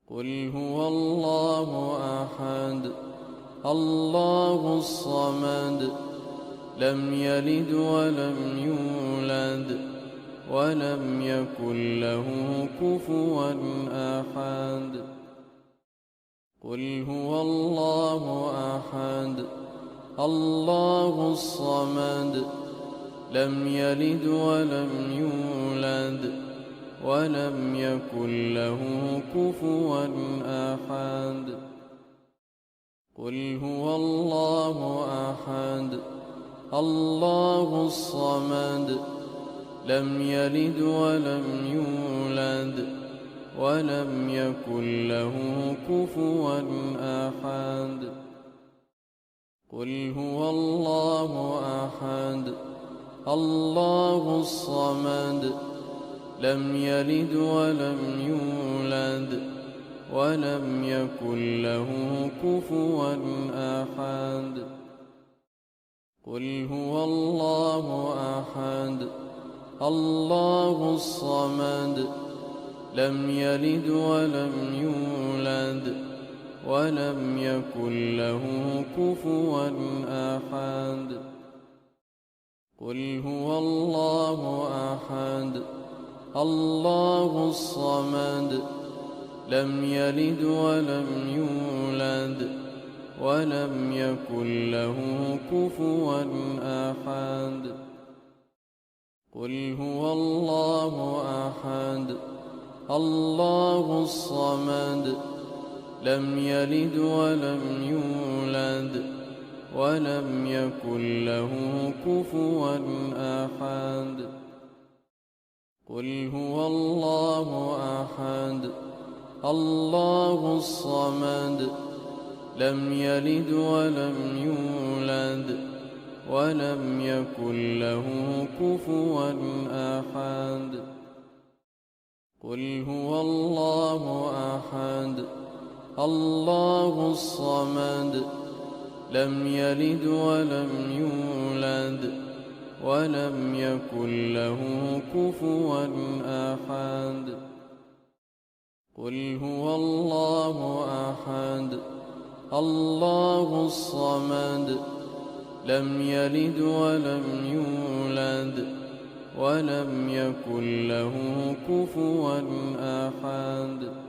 قل هو الله أحد الله الصمد لم يلد ولم يولد ولم يكن له كفوا أحد. قل هو الله أحد الله الصمد لم يلد ولم يولد ولم يكن له كفوا أحد. قل هو الله أحد الله الصمد لم يلد ولم يولد ولم يكن له كفوا أحد. قل هو الله أحد الله الصمد لم يلد ولم يولد ولم يكن له كفوا أحد. قل هو الله أحد الله الصمد لم يلد ولم يولد ولم يكن له كفوا أحد. قل هو الله أحد الله الصمد لم يلد ولم يولد ولم يكن له كفوا أحد. قل هو الله أحد الله الصمد لم يلد ولم يولد ولم يكن له كفوا أحد. قل هو الله أحد الله الصمد لم يلد ولم يولد ولم يكن له كفوا أحد. قل هو الله أحد الله الصمد لم يلد ولم يولد ولم يكن له كفوا أحد. قل هو الله أحد الله الصمد لم يلد ولم يولد ولم يكن له كفوا أحد.